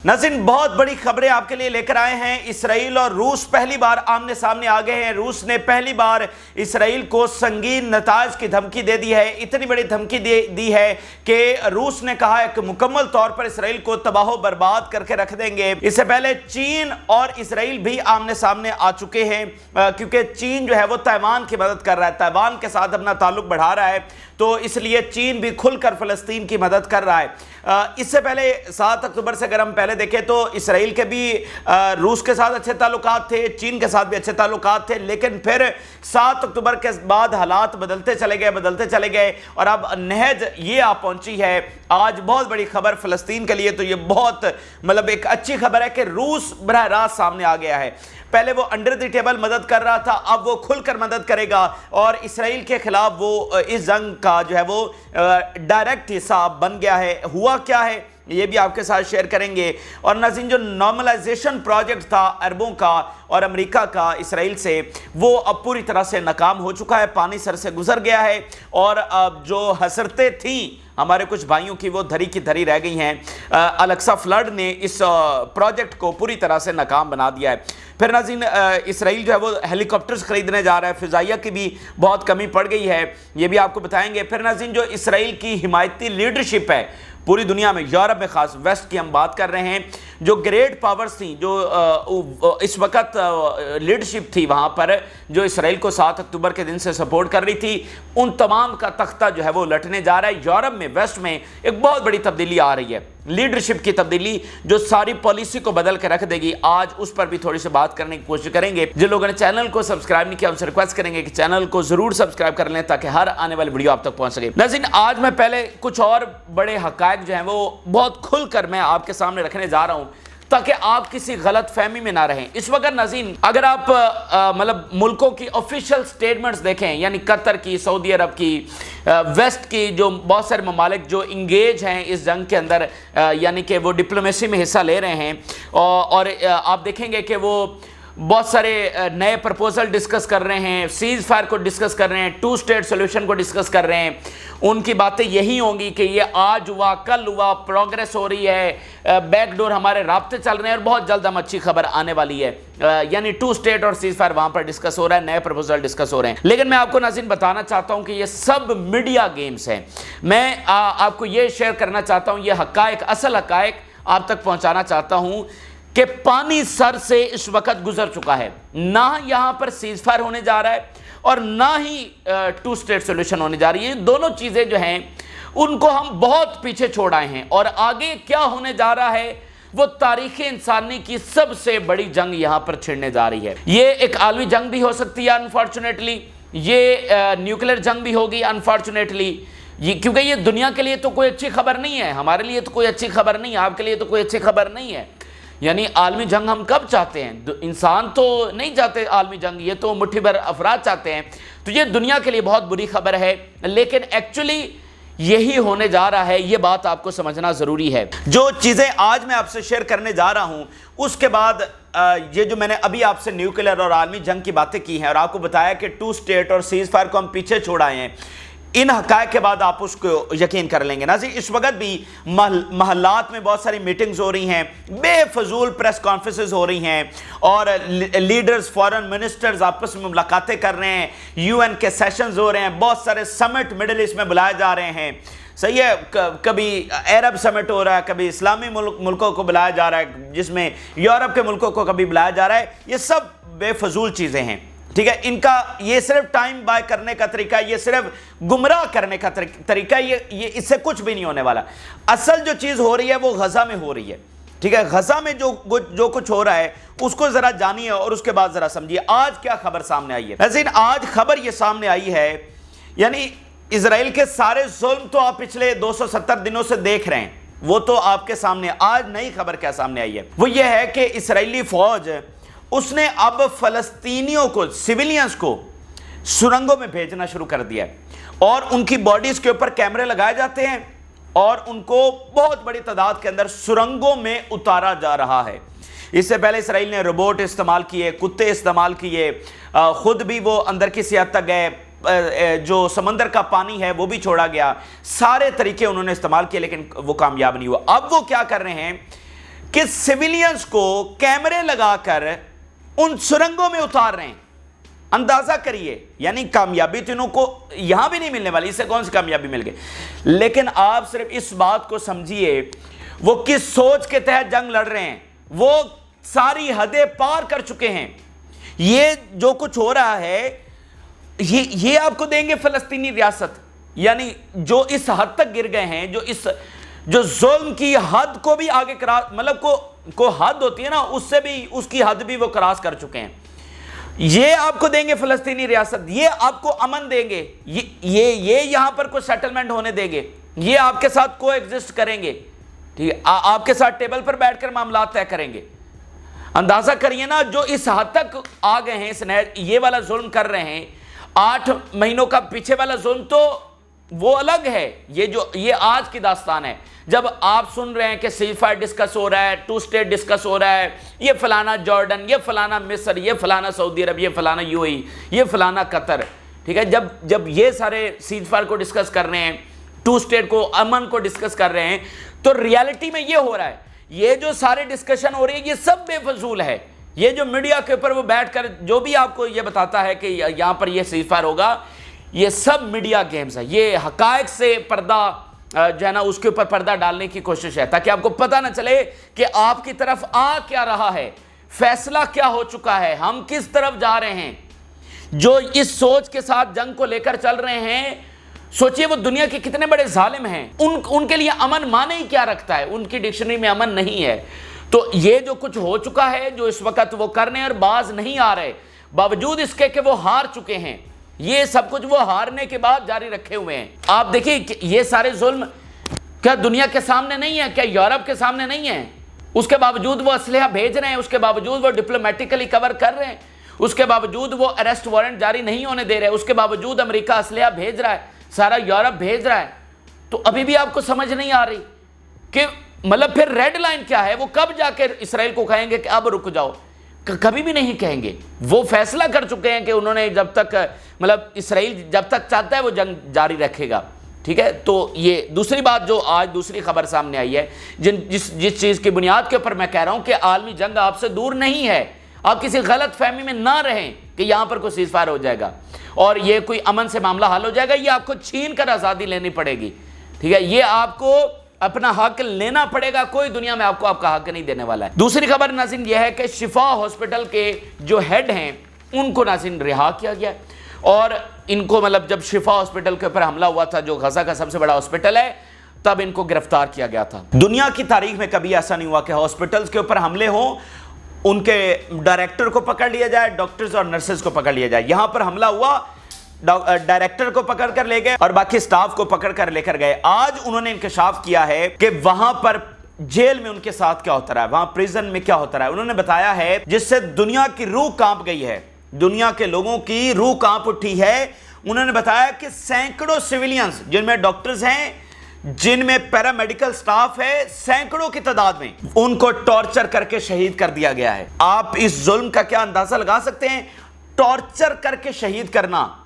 नाज़रीन, बहुत बड़ी खबरें आपके लिए लेकर आए हैं। इसराइल और रूस पहली बार आमने सामने आ गए हैं। रूस ने पहली बार इसराइल को संगीन नताज की धमकी दे दी है। इतनी बड़ी धमकी दी है कि रूस ने कहा है कि मुकम्मल तौर पर इसराइल को तबाह बर्बाद करके रख देंगे। इससे पहले चीन और इसराइल भी आमने सामने आ चुके हैं, क्योंकि चीन जो है वो ताइवान की मदद कर रहा है, ताइवान के साथ अपना ताल्लुक बढ़ा रहा है, तो इसलिए चीन भी खुलकर फ़लस्तीन की मदद कर रहा है। इससे पहले 7 अक्टूबर से अगर हम पहले देखें तो इसराइल के भी रूस के साथ अच्छे ताल्लुकात थे, चीन के साथ भी अच्छे ताल्लुकात थे, लेकिन फिर 7 अक्टूबर के बाद हालात बदलते चले गए और अब नहज ये आ पहुंची है। आज बहुत बड़ी खबर फ़लस्तीन के लिए, तो ये बहुत मतलब एक अच्छी खबर है कि रूस बराह रास्त सामने आ गया है। पहले वो अंडर द टेबल मदद कर रहा था, अब वो खुलकर मदद करेगा और इसराइल के खिलाफ वो इस जंग का जो है वो डायरेक्ट हिस्सा बन गया है। हुआ क्या है ये भी आपके साथ शेयर करेंगे। और नाज़रीन, जो नॉर्मलाइजेशन प्रोजेक्ट था अरबों का और अमेरिका का इसराइल से, वो अब पूरी तरह से नाकाम हो चुका है, पानी सर से गुजर गया है और अब जो हसरतें थी हमारे कुछ भाइयों की वो धरी की धरी रह गई हैं। अल-अक्सा फ्लड ने इस प्रोजेक्ट को पूरी तरह से नाकाम बना दिया है। फिर नाज़रीन, इसराइल जो है वो हेलीकॉप्टर्स खरीदने जा रहा है, फ़िज़ाइया की भी बहुत कमी पड़ गई है, ये भी आपको बताएंगे। फिर नाज़रीन, जो इसराइल की हिमायती लीडरशिप है पूरी दुनिया में, यूरोप में खास, वेस्ट की हम बात कर रहे हैं, जो ग्रेट पावर्स थी, जो इस वक्त लीडरशिप थी वहाँ पर, जो इसराइल को 7 अक्टूबर के दिन से सपोर्ट कर रही थी, उन तमाम का तख्ता जो है वो लटने जा रहा है। यूरोप में, वेस्ट में एक बहुत बड़ी तब्दीली आ रही है, लीडरशिप की तब्दीली, जो सारी पॉलिसी को बदल के रख देगी। आज उस पर भी थोड़ी सी बात करने की कोशिश करेंगे। जिन लोगों ने चैनल को सब्सक्राइब नहीं किया, उनसे रिक्वेस्ट करेंगे कि चैनल को जरूर सब्सक्राइब कर लें ताकि हर आने वाली वीडियो आप तक पहुंच सके। नाज़रीन, आज मैं पहले कुछ और बड़े हकायक जो हैं वो बहुत खुलकर मैं आपके सामने रखने जा रहा हूं ताकि आप किसी गलत फहमी में ना रहें। इस वक्त नाज़रीन, अगर आप मतलब मुल्कों की ऑफिशियल स्टेटमेंट्स देखें, यानी कतर की, सऊदी अरब की, वेस्ट की, जो बहुत सारे ममालिक जो इंगेज हैं इस जंग के अंदर, यानी कि वो डिप्लोमेसी में हिस्सा ले रहे हैं, और आप देखेंगे कि वो बहुत सारे नए प्रपोजल डिस्कस कर रहे हैं, सीज फायर को डिस्कस कर रहे हैं, 2 स्टेट सोल्यूशन को डिस्कस कर रहे हैं। उनकी बातें यही होंगी कि ये आज हुआ, कल हुआ, प्रोग्रेस हो रही है, बैकडोर हमारे राब्ते चल रहे हैं और बहुत जल्द हम अच्छी खबर आने वाली है। यानी 2 स्टेट और सीज फायर वहाँ पर डिस्कस हो रहा है, नए प्रपोजल डिस्कस हो रहे हैं। लेकिन मैं आपको नाज़रीन बताना चाहता हूँ कि ये सब मीडिया गेम्स हैं। मैं आपको ये शेयर करना चाहता हूँ, ये हकायक, असल हकायक आप तक पहुँचाना चाहता हूँ कि पानी सर से इस वक्त गुजर चुका है। ना यहां पर सीज फायर होने जा रहा है और ना ही 2 स्टेट सोल्यूशन होने जा रही है। दोनों चीजें जो हैं उनको हम बहुत पीछे छोड़ आए हैं और आगे क्या होने जा रहा है वो तारीख़ इंसानी की सबसे बड़ी जंग यहां पर छिड़ने जा रही है। ये एक आलमी जंग भी हो सकती है अनफॉर्चुनेटली, ये न्यूक्लियर जंग भी होगी अनफॉर्चुनेटली, क्योंकि ये दुनिया के लिए तो कोई अच्छी खबर नहीं है, हमारे लिए तो कोई अच्छी खबर नहीं है, आपके लिए तो कोई अच्छी खबर नहीं है। यानी आलमी जंग हम कब चाहते हैं? इंसान तो नहीं चाहते आलमी जंग, ये तो मुट्ठी भर अफराद चाहते हैं। तो ये दुनिया के लिए बहुत बुरी खबर है, लेकिन एक्चुअली यही होने जा रहा है, ये बात आपको समझना ज़रूरी है। जो चीज़ें आज मैं आपसे शेयर करने जा रहा हूँ उसके बाद ये जो मैंने अभी आपसे न्यूक्लियर और आलमी जंग की बातें की हैं और आपको बताया कि 2 स्टेट और सीज फायर को हम पीछे छोड़ आए हैं, इन हकायक के बाद आप उसको यकीन कर लेंगे। नाज़रीन, इस वक्त भी महल्लात में बहुत सारी मीटिंग्स हो रही हैं, बेफजूल प्रेस कॉन्फ्रेंसेस हो रही हैं और लीडर्स, फॉरेन मिनिस्टर्स आपस में मुलाकातें कर रहे हैं, यूएन के सेशंस हो रहे हैं, बहुत सारे समिट मिडिल ईस्ट में बुलाए जा रहे हैं। सही है, कभी अरब समिट हो रहा है, कभी इस्लामी मुल्कों को बुलाया जा रहा है, जिसमें यूरोप के मुल्कों को कभी बुलाया जा रहा है। ये सब बेफजूल चीज़ें हैं, ठीक है। इनका ये सिर्फ टाइम बाय करने का तरीका, ये सिर्फ गुमराह करने का तरीका, ये इससे कुछ भी नहीं होने वाला। असल जो चीज़ हो रही है वो गजा में हो रही है, ठीक है। गजा में जो कुछ हो रहा है उसको ज़रा जानिए और उसके बाद ज़रा समझिए आज क्या खबर सामने आई है। लेकिन आज खबर ये सामने आई है, यानी इजराइल के सारे जुल्म तो आप पिछले 270 दिनों से देख रहे हैं, वो तो आपके सामने। आज नई खबर क्या सामने आई है, वो ये है कि इसराइली फौज उसने अब फलस्तीनियों को, सिविलियंस को सुरंगों में भेजना शुरू कर दिया है और उनकी बॉडीज के ऊपर कैमरे लगाए जाते हैं और उनको बहुत बड़ी तादाद के अंदर सुरंगों में उतारा जा रहा है। इससे पहले इसराइल ने रोबोट इस्तेमाल किए, कुत्ते इस्तेमाल किए, खुद भी वो अंदर की सियाहत तक गए, जो समंदर का पानी है वो भी छोड़ा गया, सारे तरीके उन्होंने इस्तेमाल किए लेकिन वो कामयाब नहीं हुआ। अब वो क्या कर रहे हैं کہ सिविलियंस को कैमरे लगाकर उन सुरंगों में उतार रहे हैं। अंदाजा करिए, यानी कामयाबी तो इनको यहां भी नहीं मिलने वाली, इससे कौन सी कामयाबी मिल गई। लेकिन आप सिर्फ इस बात को समझिए वो किस सोच के तहत जंग लड़ रहे हैं, वो सारी हदें पार कर चुके हैं। ये जो कुछ हो रहा है ये आपको देंगे फलस्तीनी रियासत, यानी जो इस हद तक गिर गए हैं, जो जुल्म की हद को भी आगे मतलब को हद होती है ना, उससे भी उसकी हद भी वो क्रॉस कर चुके हैं। ये आपको देंगे फलस्तीनी रियासत, ये आपको अमन देंगे, ये यहां पर कोई सेटलमेंट होने देंगे, ये आपके साथ को एग्जिस्ट करेंगे, ठीक है, आपके साथ टेबल पर बैठकर मामला तय करेंगे। अंदाजा करिए ना, जो इस हद तक आ गए हैं, ये वाला जुल्म कर रहे हैं, 8 महीनों का पीछे वाला जुल्म तो वो अलग है। ये आज की दास्तान है, जब आप सुन रहे हैं कि सीजफायर डिस्कस हो रहा है, 2 स्टेट डिस्कस हो रहा है, ये फलाना जॉर्डन, ये फलाना मिस्र, ये फलाना सऊदी अरब, ये फलाना यूएई, ये फलाना कतर, ठीक है। जब ये सारे सीजफायर को डिस्कस कर रहे हैं, 2 स्टेट को, अमन को डिस्कस कर रहे हैं, तो रियलिटी में ये हो रहा है, ये जो सारे डिस्कशन हो रही है ये सब बेफजूल है। ये जो मीडिया के ऊपर वो बैठकर जो भी आपको ये बताता है कि यहां पर ये सीजफायर होगा, ये सब मीडिया गेम्स है, ये हकायक से पर्दा जो है ना उसके ऊपर पर्दा डालने की कोशिश है, ताकि आपको पता ना चले कि आपकी तरफ आ क्या रहा है, फैसला क्या हो चुका है, हम किस तरफ जा रहे हैं। जो इस सोच के साथ जंग को लेकर चल रहे हैं, सोचिए वो दुनिया के कितने बड़े जालिम हैं। उनके लिए अमन माने ही क्या रखता है, उनकी डिक्शनरी में अमन नहीं है। तो ये जो कुछ हो चुका है, जो इस वक्त वो करने और बाज नहीं आ रहे, बावजूद इसके कि वो हार चुके हैं, ये सब कुछ वो हारने के बाद जारी रखे हुए हैं। आप देखिए ये सारे जुल्म क्या दुनिया के सामने नहीं है, क्या यूरोप के सामने नहीं है, उसके बावजूद वो असलहा भेज रहे हैं, उसके बावजूद वो डिप्लोमेटिकली कवर कर रहे हैं, उसके बावजूद वो अरेस्ट वारंट जारी नहीं होने दे रहे, उसके बावजूद अमेरिका असलहा भेज रहा है, सारा यूरोप भेज रहा है। तो अभी भी आपको समझ नहीं आ रही कि मतलब फिर रेड लाइन क्या है, वो कब जाकर इसराइल को कहेंगे कि अब रुक जाओ, कभी भी नहीं कहेंगे। वो फैसला कर चुके हैं कि उन्होंने जब तक मतलब इसराइल जब तक चाहता है वो जंग जारी रखेगा, ठीक है। तो ये दूसरी बात जो आज दूसरी खबर सामने आई है, जिस चीज़ की बुनियाद के ऊपर मैं कह रहा हूं कि आलमी जंग आपसे दूर नहीं है, आप किसी गलत फहमी में ना रहें कि यहां पर कोई सीजफायर हो जाएगा और ये कोई अमन से मामला हल हो जाएगा। ये आपको छीन कर आज़ादी लेनी पड़ेगी, ठीक है, ये आपको अपना हक लेना पड़ेगा, कोई दुनिया में आपको आपका हक नहीं देने वाला है। दूसरी खबर नाज़रीन यह है कि शिफा हॉस्पिटल के जो हेड हैं उनको नाज़रीन रिहा किया गया, और इनको मतलब जब शिफा हॉस्पिटल के ऊपर हमला हुआ था, जो गजा का सबसे बड़ा हॉस्पिटल है, तब इनको गिरफ्तार किया गया था। दुनिया की तारीख में कभी ऐसा नहीं हुआ कि हॉस्पिटल्स के ऊपर हमले हों, उनके डायरेक्टर को पकड़ लिया जाए, डॉक्टर्स और नर्सेज को पकड़ लिया जाए। यहां पर हमला हुआ, डायरेक्टर को पकड़ कर ले गए और बाकी स्टाफ को पकड़ कर लेकर गए। आज उन्होंने इंकशाफ किया है कि वहां पर जेल में उनके साथ क्या होता रहा है, वहां प्रिजन में क्या होता रहा है। उन्होंने बताया है जिससे दुनिया की रूह कांप गई है, दुनिया के लोगों की रूह कांप उठी है। उन्होंने बताया कि सैकड़ों सिविलियंस, जिनमें डॉक्टर्स हैं, जिनमें पैरामेडिकल स्टाफ है, सैकड़ों की तादाद में, उनको टॉर्चर करके शहीद कर दिया गया है। आप इस जुल्म का क्या अंदाजा लगा सकते हैं? टॉर्चर करके शहीद करना,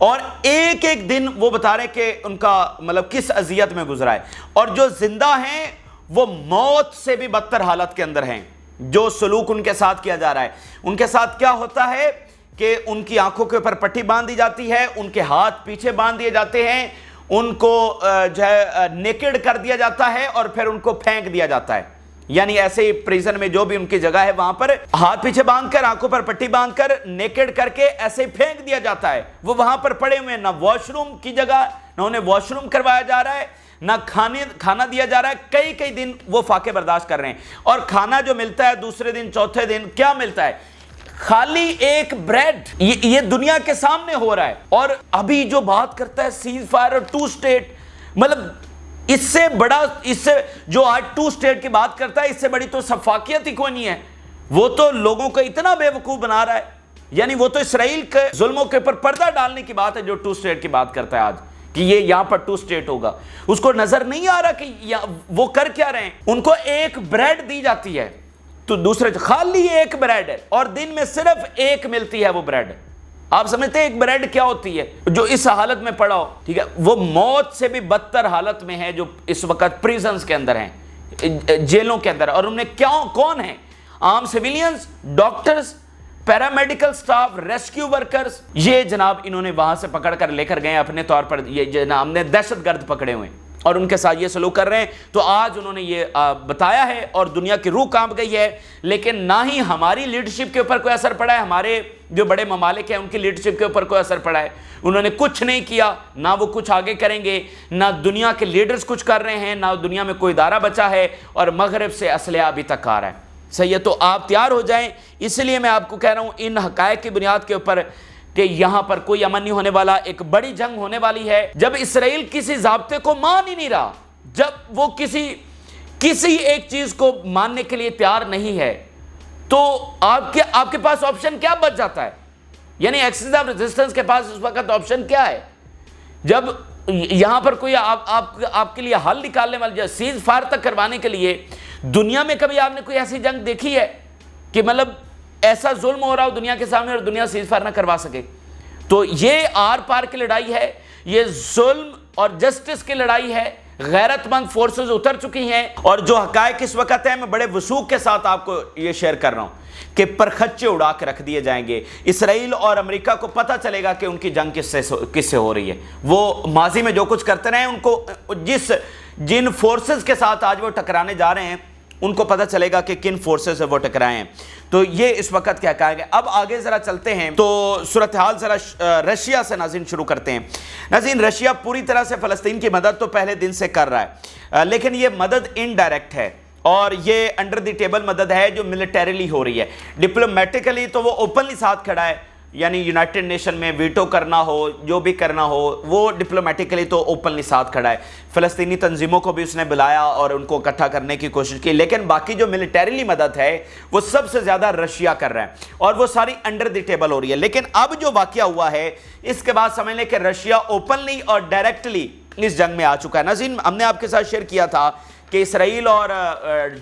और एक एक दिन वो बता रहे कि उनका मतलब किस अजियत में गुजरा है। और जो जिंदा हैं वो मौत से भी बदतर हालत के अंदर हैं। जो सलूक उनके साथ किया जा रहा है, उनके साथ क्या होता है कि उनकी आंखों के ऊपर पट्टी बांध दी जाती है, उनके हाथ पीछे बांध दिए जाते हैं, उनको जो है नेकेड कर दिया जाता है और फिर उनको फेंक दिया जाता है। यानी ऐसे ही प्रिजन में जो भी उनकी जगह है वहां पर हाथ पीछे बांधकर, आंखों पर पट्टी बांधकर, नेकेड करके ऐसे ही फेंक दिया जाता है। वो वहां पर पड़े हुए, ना वॉशरूम की जगह, ना उन्हें वॉशरूम करवाया जा रहा है, ना खाना दिया जा रहा है। कई कई दिन वो फाके बर्दाश्त कर रहे हैं, और खाना जो मिलता है दूसरे दिन चौथे दिन क्या मिलता है? खाली एक ब्रेड। ये दुनिया के सामने हो रहा है। और अभी जो बात करता है सीज फायर और 2 स्टेट, मतलब इससे बड़ा, इससे जो आज 2 स्टेट की बात करता है, इससे बड़ी तो सफाकियत ही कोई नहीं है। वो तो लोगों को इतना बेवकूफ बना रहा है, यानी वो तो इसराइल के जुल्मों के ऊपर पर्दा डालने की बात है जो 2 स्टेट की बात करता है आज, कि ये यहां पर 2 स्टेट होगा। उसको नजर नहीं आ रहा कि वो कर क्या रहे हैं। उनको एक ब्रेड दी जाती है तो दूसरे खाली एक ब्रेड है, और दिन में सिर्फ एक मिलती है वो ब्रेड। आप समझते हैं एक ब्रेड क्या होती है? जो इस हालत में पड़ा हो, ठीक है, वो मौत से भी बदतर हालत में है जो इस वक्त प्रिजन्स के अंदर हैं। जेलों के अंदर। और उन्हें कौन है? आम civilians, doctors, paramedical staff, rescue workers, ये जनाब इन्होंने वहां से पकड़ कर लेकर गए अपने तौर पर। ये जनाब ने दहशतगर्द पकड़े हुए और उनके साथ ये सलूक कर रहे हैं। तो आज उन्होंने ये बताया है और दुनिया की रूह कांप गई है। लेकिन ना ही हमारी लीडरशिप के ऊपर कोई असर पड़ा है, हमारे जो बड़े ममालिक हैं उनकी लीडरशिप के ऊपर कोई असर पड़ा है। उन्होंने कुछ नहीं किया, ना वो कुछ आगे करेंगे, ना दुनिया के लीडर्स कुछ कर रहे हैं, ना दुनिया में कोई इदारा बचा है, और मगरब से असलहा अभी तक आ रहा है। सही है, तो आप तैयार हो जाएं। इसलिए मैं आपको कह रहा हूं इन हकायक की बुनियाद के ऊपर कि यहां पर कोई अमन नहीं होने वाला, एक बड़ी जंग होने वाली है। जब इसराइल किसी ज़ाब्ते को मान ही नहीं रहा, जब वो किसी एक चीज को मानने के लिए तैयार नहीं है, तो आपके पास ऑप्शन क्या बच जाता है? यानी एक्सिस ऑफ रेजिस्टेंस के पास उस वक्त ऑप्शन क्या है? जब यहां पर कोई आपके लिए हल निकालने वाले, सीज फायर तक करवाने के लिए, दुनिया में कभी आपने कोई ऐसी जंग देखी है कि मतलब ऐसा जुल्म हो रहा हो दुनिया के सामने और दुनिया सीज फायर ना करवा सके? तो ये आर पार की लड़ाई है, ये जुल्म और जस्टिस की लड़ाई है। गैरतमंद फोर्सेस उतर चुकी हैं, और जो हकायक इस वक्त है मैं बड़े वसूख के साथ आपको ये शेयर कर रहा हूं कि परखच्चे उड़ा के रख दिए जाएंगे। इसराइल और अमेरिका को पता चलेगा कि उनकी जंग किससे हो रही है। वो माजी में जो कुछ करते रहे, उनको जिन फोर्सेस के साथ आज वो टकराने जा रहे हैं उनको पता चलेगा कि किन फोर्सेस से वो टकराए हैं। तो ये इस वक्त क्या कहा गया। अब आगे जरा चलते हैं, तो सूरत हाल जरा रशिया से नाज़रीन शुरू करते हैं। नाज़रीन, रशिया पूरी तरह से फ़लस्तीन की मदद तो पहले दिन से कर रहा है, लेकिन ये मदद इनडायरेक्ट है और ये अंडर द टेबल मदद है जो मिलिटरीली हो रही है। डिप्लोमेटिकली तो वो ओपनली साथ खड़ा है, यानी यूनाइटेड नेशन में वीटो करना हो, जो भी करना हो, वो डिप्लोमेटिकली तो ओपनली साथ खड़ा है। फ़लस्तीनी तंजीमों को भी उसने बुलाया और उनको इकट्ठा करने की कोशिश की, लेकिन बाकी जो मिलिटरीली मदद है वो सबसे ज़्यादा रशिया कर रहा है और वो सारी अंडर द टेबल हो रही है। लेकिन अब जो वाक़या हुआ है इसके बाद समझ लें कि रशिया ओपनली और डायरेक्टली इस जंग में आ चुका है। नाज़रीन, हमने आपके साथ शेयर किया था कि इसराइल और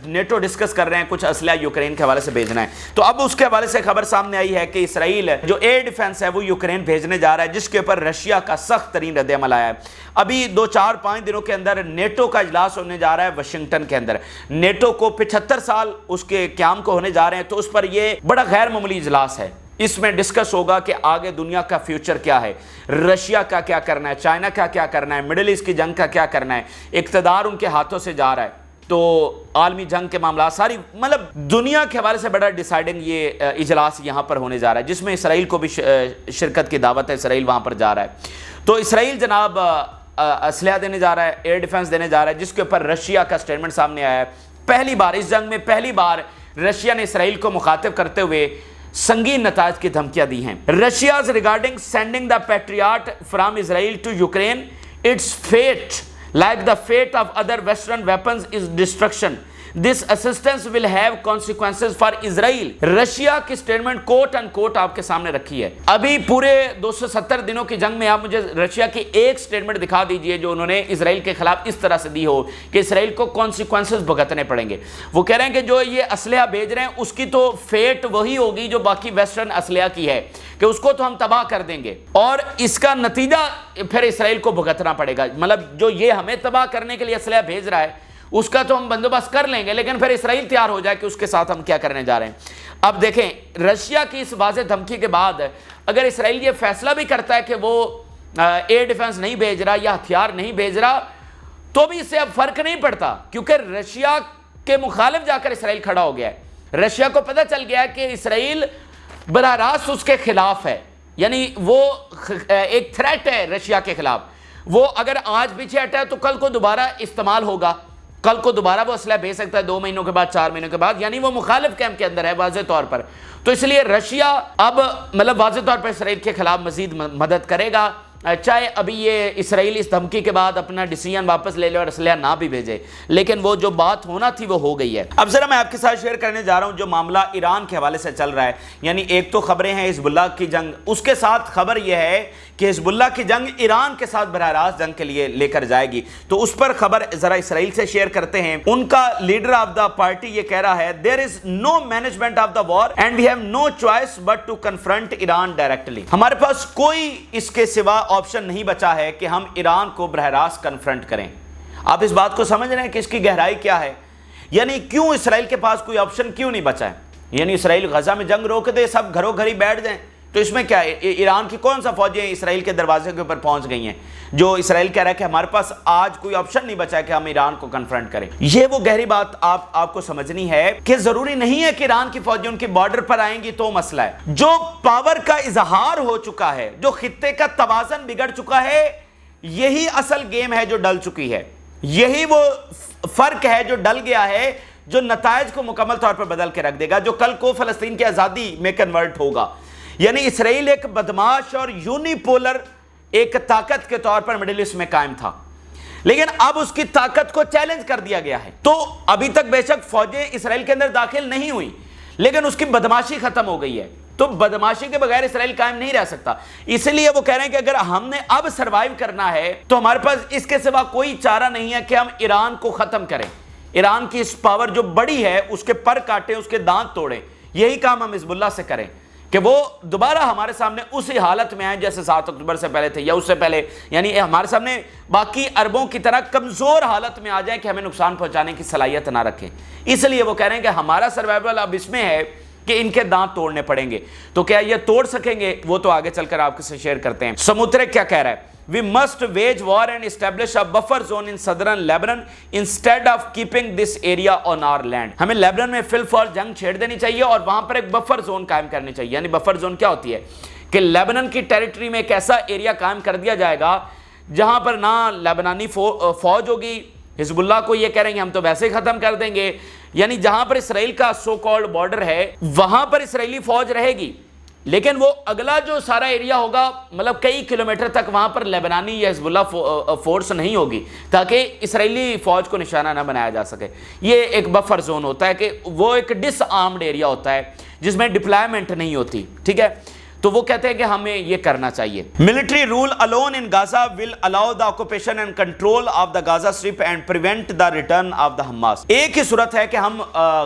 नेटो डिस्कस कर रहे हैं कुछ असला यूक्रेन के हवाले से भेजना है। तो अब उसके हवाले से खबर सामने आई है कि इसराइल जो एयर डिफेंस है वो यूक्रेन भेजने जा रहा है, जिसके ऊपर रशिया का सख्त तरीन रद्द-ए-अमल आया है। अभी 2-4-5 दिनों के अंदर नेटो का इजलास होने जा रहा है वाशिंगटन के अंदर। नेटो को 75 साल उसके क़याम को होने जा रहे हैं, तो उस पर यह बड़ा गैर मामूली इजलास है। इसमें डिस्कस होगा कि आगे दुनिया का फ्यूचर क्या है, रशिया का क्या करना है, चाइना का क्या करना है, मिडिल ईस्ट की जंग का क्या करना है। इक़्तिदार उनके हाथों से जा रहा है, तो आलमी जंग के मामला सारी मतलब दुनिया के हवाले से बड़ा डिसाइडिंग ये इजलास यहाँ पर होने जा रहा है, जिसमें इसराइल को भी शिरकत की दावत है। इसराइल वहाँ पर जा रहा है, तो इसराइल जनाब असलहा देने जा रहा है, एयर डिफेंस देने जा रहा है, जिसके ऊपर रशिया का स्टेटमेंट सामने आया है। पहली बार इस जंग में पहली बार रशिया ने इसराइल को मुखातिब करते हुए संगीन नताज की धमकियां दी हैं। Russia's regarding sending the Patriot from Israel to Ukraine, it's fate like the fate of other western weapons is destruction. This assistance will have consequences for Israel. Russia की स्टेटमेंट कोट एंड कोट आपके सामने रखी है। अभी पूरे 270 दिनों की जंग में आप मुझे रशिया की एक स्टेटमेंट दिखा दीजिए जो उन्होंने इसराइल के खिलाफ इस तरह से दी हो कि इसराइल को कॉन्सिक्वेंसेस भुगतने पड़ेंगे। वो कह रहे हैं कि जो ये असलहा भेज रहे हैं उसकी तो फेट वही होगी जो बाकी वेस्टर्न असलहा की है, कि उसको तो हम तबाह कर देंगे और इसका नतीजा फिर इसराइल को भुगतना पड़ेगा। मतलब जो ये हमें तबाह करने के लिए असलहा भेज रहा है उसका तो हम बंदोबस्त कर लेंगे, लेकिन फिर इसराइल तैयार हो जाए कि उसके साथ हम क्या करने जा रहे हैं। अब देखें, रशिया की इस वाज़ेह धमकी के बाद अगर इसराइल ये फैसला भी करता है कि वो एयर डिफेंस नहीं भेज रहा या हथियार नहीं भेज रहा, तो भी इससे अब फर्क नहीं पड़ता, क्योंकि रशिया के मुखालिफ जाकर इसराइल खड़ा हो गया है। रशिया को पता चल गया है कि इसराइल बराह रास्त उसके खिलाफ है, यानी वो एक थ्रेट है रशिया के खिलाफ। वो अगर आज पीछे हटा है तो कल को दोबारा इस्तेमाल होगा, कल को दोबारा वो असला भेज सकता है 2 महीनों के बाद, 4 महीनों के बाद, यानी वो मुखालिफ कैंप के अंदर है वाज़ेह तौर पर। तो इसलिए रशिया अब मतलब वाज़ेह तौर पर इसराइल के खिलाफ मजीद मदद करेगा, चाहे अभी ये इसराइल इस धमकी के बाद अपना डिसीजन वापस ले ले और असलहा ना भी भेजे, लेकिन वो जो बात होना थी वो हो गई है। अब जरा मैं आपके साथ शेयर करने जा रहा हूं जो मामला ईरान के हवाले से चल रहा है। यानी एक तो खबरें हैं हिजबुल्लाह की जंग, उसके साथ खबर यह है कि हिजबुल्लाह की जंग ईरान के साथ बराह रास्त जंग के लिए लेकर जाएगी। तो उस पर खबर जरा इसराइल से शेयर करते हैं। उनका लीडर ऑफ द पार्टी ये कह रहा है, there is no management of the war and we have no choice but to confront Iran directly. हमारे पास कोई इसके सिवा ऑप्शन नहीं बचा है कि हम ईरान को बराह रास्त कन्फ्रंट करें। आप इस बात को समझ रहे हैं कि इसकी गहराई क्या है। یعنی کیوں اسرائیل کے پاس کوئی آپشن کیوں نہیں بچا ہے؟ یعنی اسرائیل غزہ میں جنگ روک دے، سب گھروں گھر ہی بیٹھ جائیں، تو اس میں کیا ہے؟ ایران کی کون سا فوجیں اسرائیل کے دروازے کے اوپر پہنچ گئی ہیں، جو اسرائیل کہہ رہا ہے کہ ہمارے پاس آج کوئی آپشن نہیں بچا ہے کہ ہم ایران کو کنفرنٹ کریں۔ یہ وہ گہری بات آپ کو سمجھنی ہے کہ ضروری نہیں ہے کہ ایران کی فوجیں ان کے بارڈر پر آئیں گی تو مسئلہ ہے۔ جو پاور کا اظہار ہو چکا ہے، جو خطے کا توازن بگڑ چکا ہے، یہی اصل گیم ہے جو ڈل چکی ہے، یہی وہ فرق ہے جو ڈل گیا ہے، جو نتائج کو مکمل طور پر بدل کے رکھ دے گا، جو کل کو فلسطین کی آزادی میں کنورٹ ہوگا۔ یعنی اسرائیل ایک بدماش اور یونی پولر ایک طاقت کے طور پر مڈل ایسٹ میں قائم تھا، لیکن اب اس کی طاقت کو چیلنج کر دیا گیا ہے۔ تو ابھی تک بے شک فوجیں اسرائیل کے اندر داخل نہیں ہوئی، لیکن اس کی بدماشی ختم ہو گئی ہے، تو بدماشی کے بغیر اسرائیل قائم نہیں رہ سکتا۔ اس لیے وہ کہہ رہے ہیں کہ اگر ہم نے اب سروائیو کرنا ہے تو ہمارے پاس اس کے سوا کوئی چارہ نہیں ہے کہ ہم ایران کو ختم کریں، ایران کی اس پاور جو بڑی ہے اس کے پر کاٹیں، اس کے دانت توڑیں۔ یہی کام ہم حزب اللہ سے کریں کہ وہ دوبارہ ہمارے سامنے اسی حالت میں آئیں جیسے 7 اکتوبر سے پہلے تھے یا اس سے پہلے، یعنی ہمارے سامنے باقی عربوں کی طرح کمزور حالت میں آ جائیں کہ ہمیں نقصان پہنچانے کی صلاحیت نہ رکھیں۔ اس لیے وہ کہہ رہے ہیں کہ ہمارا سروائیول اب اس میں ہے کہ ان کے دانت توڑنے پڑیں گے۔ تو کیا یہ توڑ سکیں گے؟ وہ تو آگے چل کر آپ سے شیئر کرتے ہیں۔ سموترک کیا کہہ رہا ہے؟ We must wage war and establish a buffer zone in southern Lebanon instead of keeping this area on our land۔ ہمیں لیبنان میں فی الفور جنگ چھیڑ دینی چاہیے اور وہاں پر ایک بفر زون قائم کرنی چاہیے۔ یعنی بفر زون کیا ہوتی ہے کہ لیبنان کی ٹیریٹری میں ایک ایسا ایریا قائم کر دیا جائے گا جہاں پر نہ لیبنانی فوج ہوگی، حزب اللہ کو یہ کہہ رہے ہیں ہم تو ویسے ہی ختم کر دیں گے، یعنی جہاں پر اسرائیل کا سو کالڈ بارڈر ہے وہاں پر اسرائیلی فوج رہے گی، لیکن وہ اگلا جو سارا ایریا ہوگا مطلب کئی کلومیٹر تک وہاں پر لیبنانی یا حزب اللہ فورس نہیں ہوگی، تاکہ اسرائیلی فوج کو نشانہ نہ بنایا جا سکے۔ یہ ایک بفر زون ہوتا ہے کہ وہ ایک ڈس آرمڈ ایریا ہوتا ہے جس میں ڈپلائمنٹ نہیں ہوتی، ٹھیک ہے؟ تو وہ کہتے ہیں کہ ہمیں یہ کرنا چاہیے۔ Military role alone in Gaza will allow the occupation and control of the Gaza Strip and prevent the return of the Hamas۔ ایک ہی صورت ہے کہ ہم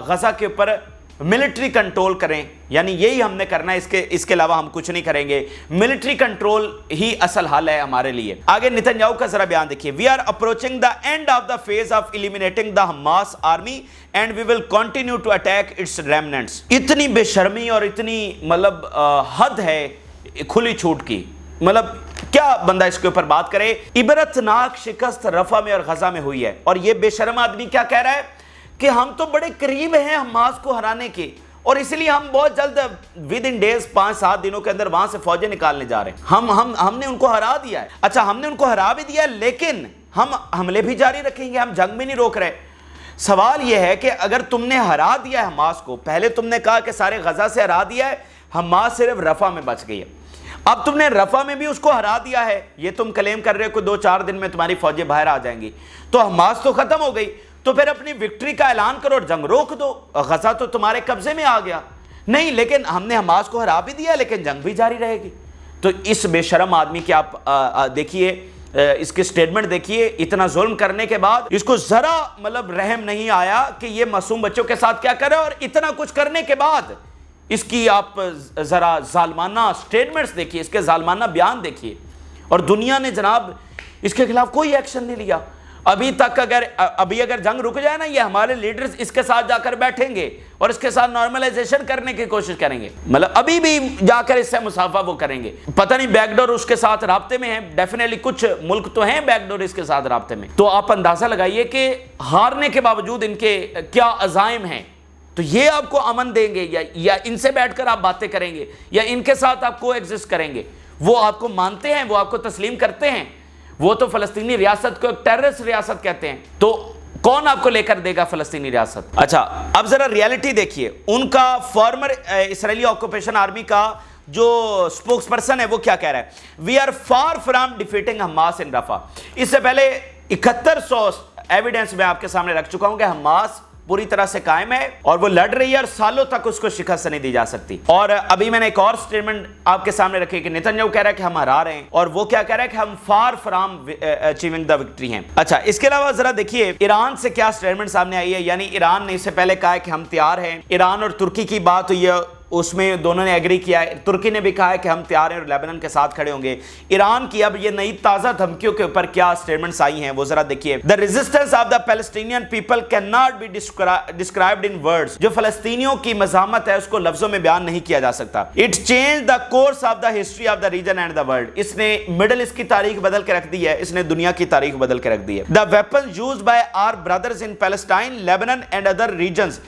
غزہ کے اوپر ملٹری کنٹرول کریں، یعنی یہی ہم نے کرنا ہے، اس کے علاوہ ہم کچھ نہیں کریں گے۔ ملٹری کنٹرول ہی اصل حل ہے ہمارے لیے۔ آگے نتنیاہو کا ذرا بیان دیکھیے۔ We are approaching the end of the phase of eliminating the Hamas army and we will continue to attack its remnants۔ اتنی بے شرمی اور اتنی مطلب حد ہے کھلی چھوٹ کی، مطلب کیا بندہ اس کے اوپر بات کرے۔ عبرتناک شکست رفح میں اور غزہ میں ہوئی ہے، اور یہ بے شرم آدمی کیا کہہ رہا ہے کہ ہم تو بڑے قریب ہیں حماس کو ہرانے کے، اور اس لیے ہم بہت جلد ود ان ڈیز 5-7 دنوں کے اندر وہاں سے فوجیں نکالنے جا رہے ہیں۔ ہم نے ان کو ہرا دیا ہے۔ اچھا، ہم نے ان کو ہرا بھی دیا ہے، لیکن ہم حملے بھی جاری رکھیں گے، ہم جنگ بھی نہیں روک رہے۔ سوال یہ ہے کہ اگر تم نے ہرا دیا ہے حماس کو، پہلے تم نے کہا کہ سارے غزہ سے ہرا دیا ہے، حماس صرف رفح میں بچ گئی ہے، اب تم نے رفح میں بھی اس کو ہرا دیا ہے، یہ تم کلیم کر رہے ہو کہ 2-4 دن میں تمہاری فوجیں باہر آ جائیں گی، تو حماس تو ختم ہو گئی، تو پھر اپنی وکٹری کا اعلان کرو اور جنگ روک دو، غزہ تو تمہارے قبضے میں آ گیا۔ نہیں، لیکن ہم نے حماس کو ہرا بھی دیا، لیکن جنگ بھی جاری رہے گی۔ تو اس بے شرم آدمی کی آپ دیکھیے، اس کی سٹیٹمنٹ دیکھیے، اتنا ظلم کرنے کے بعد اس کو ذرا مطلب رحم نہیں آیا کہ یہ معصوم بچوں کے ساتھ کیا کرے، اور اتنا کچھ کرنے کے بعد اس کی آپ ذرا ظالمانہ سٹیٹمنٹس دیکھیے، اس کے ظالمانہ بیان دیکھیے، اور دنیا نے جناب اس کے خلاف کوئی ایکشن نہیں لیا۔ ابھی تک اگر جنگ رک جائے نا، یہ ہمارے لیڈرز اس کے ساتھ جا کر بیٹھیں گے اور اس کے ساتھ نارملائزیشن کرنے کی کوشش کریں گے، مطلب ابھی بھی جا کر اس سے مصافحہ وہ کریں گے۔ پتہ نہیں بیک ڈور اس کے ساتھ رابطے میں ہیں، ڈیفینیٹلی کچھ ملک تو ہیں بیک ڈور اس کے ساتھ رابطے میں۔ تو آپ اندازہ لگائیے کہ ہارنے کے باوجود ان کے کیا عزائم ہیں۔ تو یہ آپ کو امن دیں گے یا ان سے بیٹھ کر آپ باتیں کریں گے، یا ان کے ساتھ آپ کو ایگزسٹ کریں گے؟ وہ آپ کو مانتے ہیں، وہ آپ کو تسلیم کرتے ہیں، وہ تو فلسطینی ریاست کو ایک ٹیررسٹ ریاست کہتے ہیں، تو کون آپ کو لے کر دے گا فلسطینی ریاست؟ اچھا، اب ذرا ریالٹی دیکھیے، ان کا فارمر اسرائیلی آکوپیشن آرمی کا جو سپوکس پرسن ہے وہ کیا کہہ رہا ہے؟ We are far from defeating Hamas in Rafah. اس سے پہلے 7100 ایویڈنس میں آپ کے سامنے رکھ چکا ہوں کہ حماس پوری طرح سے قائم ہے اور وہ لڑ رہی ہے اور سالوں تک اس کو شکست نہیں دی جا سکتی۔ اور ابھی میں نے ایک اور سٹیٹمنٹ آپ کے سامنے رکھی کہ نتنیاہو کہہ رہا ہے کہ ہم ہرا رہے ہیں، اور وہ کیا کہہ رہا ہے کہ ہم for from achieving the victory ہیں۔ اچھا، اس کے علاوہ ذرا دیکھیے ایران سے کیا سٹیٹمنٹ سامنے آئی ہے۔ یعنی ایران نے اس سے پہلے کہا ہے کہ ہم تیار ہیں۔ ایران اور ترکی کی بات ہوئی ہے، اس میں دونوں نے ایگری کیا ہے. ترکی نے بھی کہا ہے کہ ہم تیار ہیں اور لیبنان کے ساتھ کھڑے ہوں گے. ایران کی اب یہ نئی تازہ دھمکیوں کے اوپر کیا سٹیٹمنٹس آئی ہیں وہ ذرا دیکھیے. The resistance of the Palestinian people cannot be described in words. جو فلسطینیوں کی مزاحمت ہے اس کو لفظوں میں بیان نہیں کیا جا سکتا. It changed the course of the history of the region and the world. اس نے مڈل ایسٹ کی تاریخ بدل کے رکھ دی ہے, اس نے دنیا کی تاریخ بدل کے رکھ دی ہے. The weapons used by our brothers in Palestine, Lebanon and other regions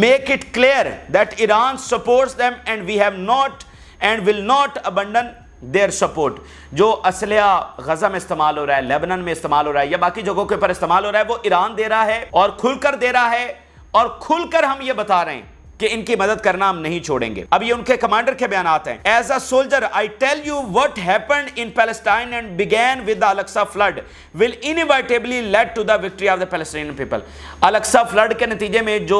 make it clear that Iran supports them and we have not and will not abandon their support. جو اسلحہ غزہ میں استعمال ہو رہا ہے, لیبنان میں استعمال ہو رہا ہے یا باقی جگہوں کے اوپر استعمال ہو رہا ہے, وہ ایران دے رہا ہے اور کھل کر دے رہا ہے, اور کھل کر ہم یہ بتا رہے ہیں کہ ان کی مدد کرنا ہم نہیں چھوڑیں گے. اب یہ ان کے کمانڈر کے بیانات ہیں. As a soldier, I tell you what happened in Palestine and began with the Al-Aqsa flood will inevitably lead to the victory of the Palestinian people. Al-Aqsa flood کے نتیجے میں جو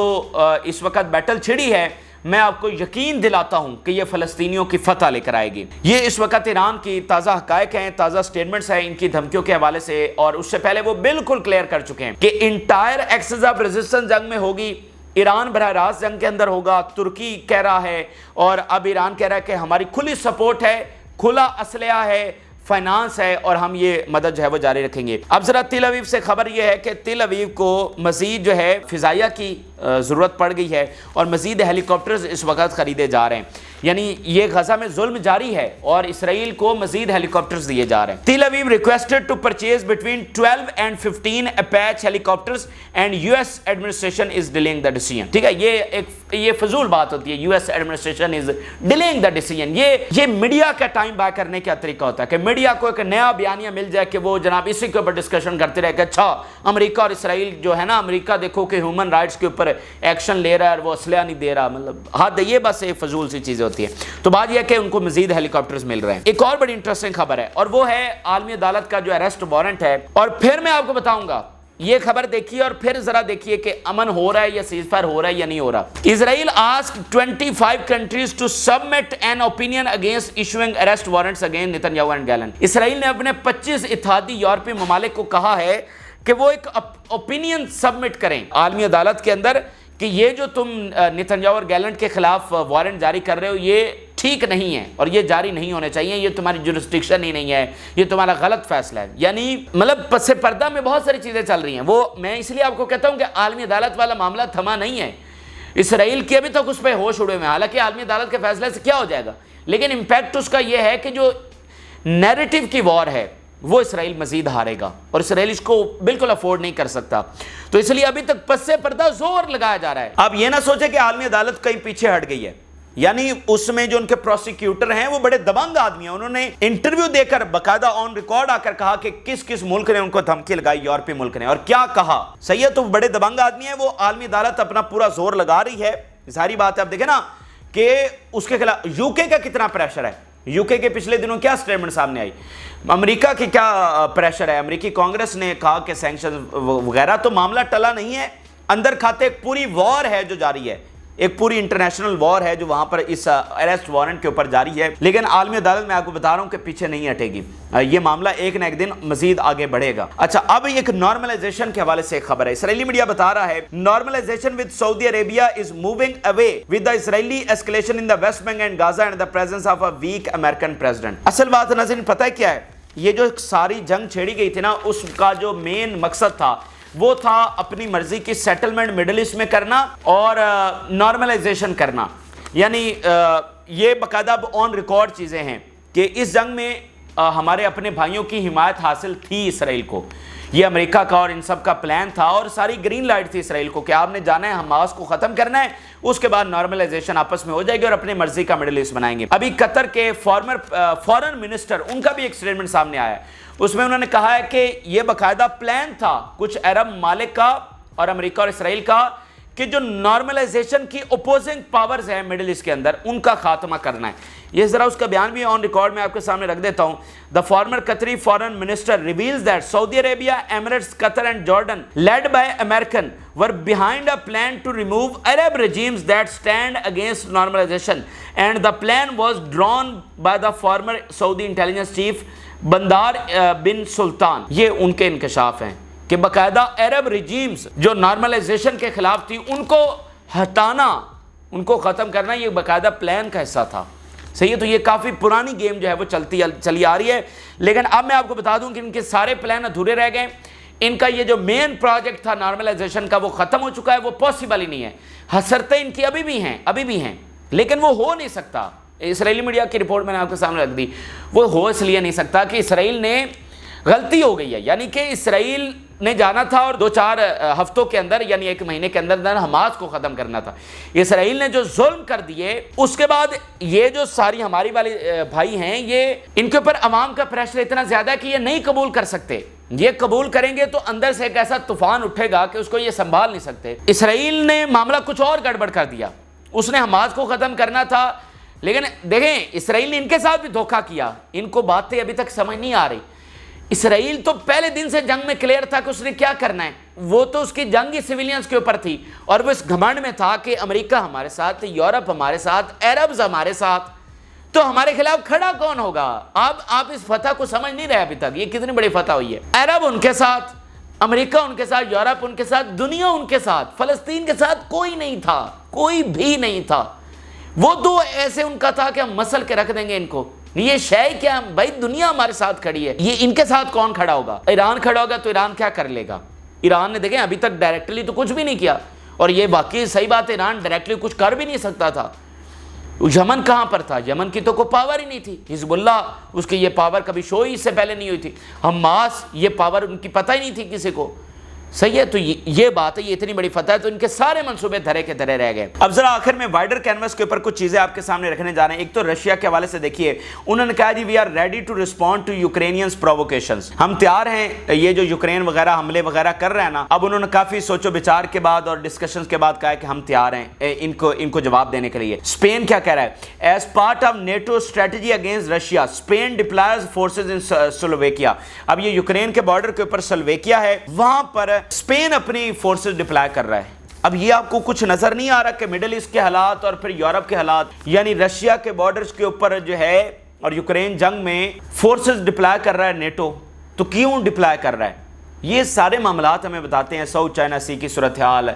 اس وقت بیٹل چھڑی ہے, میں آپ کو یقین دلاتا ہوں کہ یہ فلسطینیوں کی فتح لے کر آئے گی. یہ اس وقت ایران کی تازہ حقائق ہیں, تازہ سٹیٹمنٹس ہیں ان کی دھمکیوں کے حوالے سے, اور اس سے پہلے وہ بالکل کلیئر کر چکے ہیں کہ انٹائر ایکسس آف ریزسٹنس جنگ میں ہوگی. ایران براہ راست جنگ کے اندر ہوگا, ترکی کہہ رہا ہے, اور اب ایران کہہ رہا ہے کہ ہماری کھلی سپورٹ ہے, کھلا اسلحہ ہے, فائنانس ہے, اور ہم یہ مدد جو ہے وہ جاری رکھیں گے. اب ذرا تل اویو سے خبر یہ ہے کہ تل اویو کو مزید جو ہے فضائیہ کی ضرورت پڑ گئی ہے اور مزید ہیلی کاپٹرز اس وقت خریدے جا رہے ہیں. یعنی یہ غزہ میں ظلم جاری ہے اور اسرائیل کو مزید ہیلی کاپٹرز دیے جا رہے ہیں. Tel Aviv requested to purchase between 12 and 15 Apache helicopters and US administration is delaying the decision. ٹھیک ہے, یہ فضول بات ہوتی ہے, US administration is delaying the decision. یہ میڈیا کا ٹائم بائی کرنے کا طریقہ ہوتا ہے کہ میڈیا کو ایک نیا بیانیہ مل جائے کہ وہ جناب اسی کے اوپر ڈسکشن کرتے رہے کہ اچھا امریکہ اور اسرائیل جو ہے نا, امریکہ دیکھو کہ ہیومن رائٹس کے اوپر ایکشن لے رہا ہے اور وہ اسلحہ نہیں دے رہا. مطلب حد, یہ بس ایک فضول سی چیزیں ہوتی ہیں. تو بات یہ ہے کہ ان کو مزید ہیلی کاپٹرز مل رہے ہیں. ایک اور بڑی انٹرسٹنگ خبر ہے اور وہ ہے عالمی عدالت کا جو اریسٹ وارنٹ ہے. اور پھر میں آپ کو بتاؤں گا, یہ خبر دیکھیے اور پھر ذرا دیکھیے کہ امن ہو رہا ہے یا سیز فائر ہو رہا ہے یا نہیں ہو رہا. اسرائیل asked 25 countries to submit an opinion against issuing arrest warrants against Netanyahu and Gallant. اسرائیل نے اپنے 25 اتحادی یورپی ممالک کو کہا ہے کہ وہ ایک اوپینین سبمٹ کریں عالمی عدالت کے اندر کہ یہ جو تم نیتنیاہو اور گیلنٹ کے خلاف وارنٹ جاری کر رہے ہو یہ ٹھیک نہیں ہے اور یہ جاری نہیں ہونے چاہیے, یہ تمہاری جورسڈکشن ہی نہیں ہے, یہ تمہارا غلط فیصلہ ہے. یعنی مطلب پس پردہ میں بہت ساری چیزیں چل رہی ہیں. وہ میں اس لیے آپ کو کہتا ہوں کہ عالمی عدالت والا معاملہ تھما نہیں ہے. اسرائیل کی ابھی تک اس پہ ہوش اڑے ہوئے ہیں, حالانکہ عالمی عدالت کے فیصلے سے کیا ہو جائے گا, لیکن امپیکٹ اس کا یہ ہے کہ جو نیریٹو کی وار ہے وہ اسرائیل مزید ہارے گا اور اسرائیل اس کو بالکل افورڈ نہیں کر سکتا. تو اس لیے ابھی تک پس پردہ زور لگایا جا رہا ہے. اب یہ نہ سوچے کہ عالمی عدالت کہیں پیچھے ہٹ گئی ہے, یعنی اس میں جو ان کے پروسیکیوٹر ہیں وہ بڑے دبنگ آدمی ہیں. انہوں نے انٹرویو دے کر باقاعدہ آن ریکارڈ آ کر کہا کہ کس کس ملک نے ان کو دھمکی لگائی, یورپی ملک نے, اور کیا کہا. صحیح ہے, تو بڑے دبنگ آدمی ہیں وہ. عالمی عدالت اپنا پورا زور لگا رہی ہے, ظاہری بات ہے. اب دیکھیں نا کہ اس کے خلاف یو کے کا کتنا پریشر ہے. یو کے پچھلے دنوں کیا سٹیٹمنٹ سامنے آئی, امریکہ کی کیا پریشر ہے. امریکی کانگریس نے کہا کہ سینکشن وغیرہ, تو معاملہ ٹلا نہیں ہے. اندر کھاتے ایک پوری وار ہے جو جاری ہے, ایک پوری انٹرنیشنل وار ہے جو وہاں پر اس اریسٹ وارنٹ کے اوپر جاری ہے. لیکن عالمی عدالت میں آپ کو بتا رہا ہوں کہ پیچھے نہیں ہٹے گی, یہ معاملہ ایک نہ ایک دن مزید آگے بڑھے گا. اچھا, اب ایک نارملائزیشن کے حوالے سے ایک خبر ہے. اسرائیلی میڈیا بتا رہا ہے normalization with Saudi Arabia is moving away with the Israeli escalation in the West Bank and Gaza and the presence of a weak American president. اصل بات ناظرین پتہ ہے کیا ہے, یہ جو ساری جنگ چھیڑی گئی تھی نا, اس کا جو مین مقصد تھا وہ تھا اپنی مرضی کی سیٹلمنٹ مڈل ایسٹ میں کرنا اور نارملائزیشن کرنا. یعنی یہ باقاعدہ اب آن ریکارڈ چیزیں ہیں کہ اس جنگ میں ہمارے اپنے بھائیوں کی حمایت حاصل تھی اسرائیل کو. یہ امریکہ کا اور ان سب کا پلان تھا اور ساری گرین لائٹ تھی اسرائیل کو کہ آپ نے جانا ہے, حماس کو ختم کرنا ہے, اس کے بعد نارملائزیشن آپس میں ہو جائے گی اور اپنے مرضی کا مڈل ایسٹ بنائیں گے. ابھی قطر کے فارن منسٹر, ان کا بھی ایک سٹیٹمنٹ سامنے آیا ہے. اس میں انہوں نے کہا ہے کہ یہ باقاعدہ پلان تھا کچھ عرب ممالک کا اور امریکہ اور اسرائیل کا کہ جو نارملائزیشن کی اپوزنگ پاورز ہیں مڈل ایسٹ کے اندر, ان کا خاتمہ کرنا ہے. یہ ذرا اس کا بیان بھی آن ریکارڈ میں آپ کے سامنے رکھ دیتا ہوں. The former Qatari foreign minister reveals that Saudi Arabia, Emirates, Qatar and Jordan, led by American, were behind a plan to remove Arab regimes that stand against normalization, and the plan was drawn by the former Saudi intelligence chief Bandar bin Sultan. یہ ان کے انکشاف ہیں کہ باقاعدہ عرب regimes جو normalization کے خلاف تھی ان کو ہٹانا ان کو ختم کرنا یہ باقاعدہ پلان کا حصہ تھا. صحیح ہے. تو یہ کافی پرانی گیم جو ہے وہ چلی آ رہی ہے. لیکن اب میں آپ کو بتا دوں کہ ان کے سارے پلان ادھورے رہ گئے. ان کا یہ جو مین پروجیکٹ تھا نارملائزیشن کا وہ ختم ہو چکا ہے. وہ پاسبل ہی نہیں ہے. حسرتیں ان کی ابھی بھی ہیں لیکن وہ ہو نہیں سکتا. اسرائیلی میڈیا کی رپورٹ میں نے آپ کے سامنے رکھ دی. وہ ہو اس لیے نہیں سکتا کہ اسرائیل نے غلطی ہو گئی ہے. یعنی کہ اسرائیل نے جانا تھا اور 2-4 ہفتوں کے اندر یعنی 1 مہینے کے اندر حماس کو ختم کرنا تھا. اسرائیل نے جو ظلم کر دیے اس کے بعد یہ جو ساری ہماری والے بھائی ہیں یہ ان کے اوپر عوام کا پریشر اتنا زیادہ ہے کہ یہ نہیں قبول کر سکتے. یہ قبول کریں گے تو اندر سے ایک ایسا طوفان اٹھے گا کہ اس کو یہ سنبھال نہیں سکتے. اسرائیل نے معاملہ کچھ اور گڑبڑ کر دیا. اس نے حماس کو ختم کرنا تھا لیکن دیکھیں اسرائیل نے ان کے ساتھ بھی دھوکہ کیا. ان کو باتیں ابھی تک سمجھ نہیں آ رہی. اسرائیل تو پہلے دن سے جنگ میں کلیئر تھا کہ اس نے کیا کرنا ہے. وہ تو اس کی جنگ ہی سویلینز کے اوپر تھی اور وہ اس گھمنڈ میں تھا کہ امریکہ ہمارے ساتھ, یورپ ہمارے ساتھ, عربز ہمارے ساتھ, تو ہمارے خلاف کھڑا کون ہوگا. اب آپ اس فتح کو سمجھ نہیں رہے ابھی تک. یہ کتنی بڑی فتح ہوئی ہے. عرب ان کے ساتھ, امریکہ ان کے ساتھ, یورپ ان کے ساتھ, دنیا ان کے ساتھ. فلسطین کے ساتھ کوئی نہیں تھا, کوئی بھی نہیں تھا. وہ تو ایسے ان کا تھا کہ ہم مسل کے رکھ دیں گے ان کو. یہ شے کیا بھائی, دنیا ہمارے ساتھ کھڑی ہے. یہ ان کے ساتھ کون کھڑا ہوگا. ایران کھڑا ہوگا تو ایران کیا کر لے گا. ایران نے دیکھیں ابھی تک ڈائریکٹلی تو کچھ بھی نہیں کیا. اور یہ واقعی صحیح بات ہے, ایران ڈائریکٹلی کچھ کر بھی نہیں سکتا تھا. یمن کہاں پر تھا. یمن کی تو کوئی پاور ہی نہیں تھی. حزب اللہ اس کی یہ پاور کبھی شو ہی اس سے پہلے نہیں ہوئی تھی. حماس یہ پاور ان کی پتہ ہی نہیں تھی کسی کو. صحیح ہے. تو یہ بات ہے, یہ اتنی بڑی فتح ہے تو ان کے سارے منصوبے دھرے کے دھرے رہ گئے. اب ذرا آخر میں وائڈر کینوس کے اوپر کچھ چیزیں آپ کے سامنے رکھنے جا رہے ہیں. ایک تو رشیا کے حوالے سے دیکھیے, انہوں نے کہا جی we are ready to respond to Ukrainians provocations. ہم تیار ہیں یہ جو یوکرین وغیرہ حملے وغیرہ کر رہے ہیں نا. اب انہوں نے کافی سوچ و بچار کے بعد اور ڈسکشنز کے بعد کہا ہے کہ ہم تیار ہیں ان کو جواب دینے کے لیے. اسپین کیا کہہ رہا ہے, as part of NATO strategy against Russia Spain deploys forces in Slovakia. اب یہ یوکرین کے بارڈر کے اوپر سلوویکیا ہے, وہاں پر اسپین اپنی فورسز ڈپلائی کر رہا ہے. اب یہ آپ کو کچھ نظر نہیں آ رہا کہ میڈل ایسٹ کے حالات اور پھر یورپ کے حالات, یعنی رشیا کے بارڈرز کے اوپر جو ہے اور یوکرین جنگ میں فورسز ڈپلائی کر رہا ہے نیٹو, تو کیوں ڈپلائی کر رہا ہے. یہ سارے معاملات ہمیں بتاتے ہیں ساؤتھ چائنا سی کی صورتحال,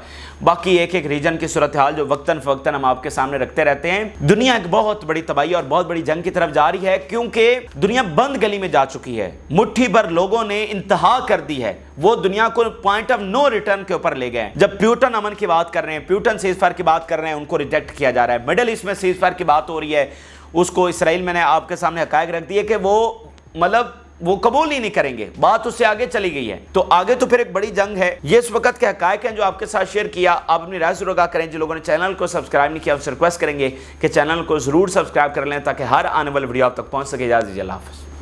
باقی ایک ریجن کی صورتحال جو وقتاً فوقتاً ہم آپ کے سامنے رکھتے رہتے ہیں. دنیا ایک بہت بڑی تباہی اور بہت بڑی جنگ کی طرف جا رہی ہے کیونکہ دنیا بند گلی میں جا چکی ہے. مٹھی بھر لوگوں نے انتہا کر دی ہے, وہ دنیا کو پوائنٹ آف نو ریٹرن کے اوپر لے گئے ہیں. جب پیوٹن امن کی بات کر رہے ہیں, پیوٹن سیز فائر کی بات کر رہے ہیں, ان کو ریجیکٹ کیا جا رہا ہے. مڈل ایسٹ میں سیز فائر کی بات ہو رہی ہے, اس کو اسرائیل میں نے آپ کے سامنے حقائق رکھ دیے کہ وہ قبول ہی نہیں کریں گے. بات اس سے آگے چلی گئی ہے. تو آگے تو پھر ایک بڑی جنگ ہے. یہ اس وقت کے حقائق ہیں جو آپ کے ساتھ شیئر کیا. آپ اپنی رائے ضرور آگاہ کریں. جو لوگوں نے چینل کو سبسکرائب نہیں کیا ان سے ریکویسٹ کریں گے کہ چینل کو ضرور سبسکرائب کر لیں تاکہ ہر آنے والی ویڈیو آپ تک پہنچ سکے. اجازت دیجیے, اللہ حافظ.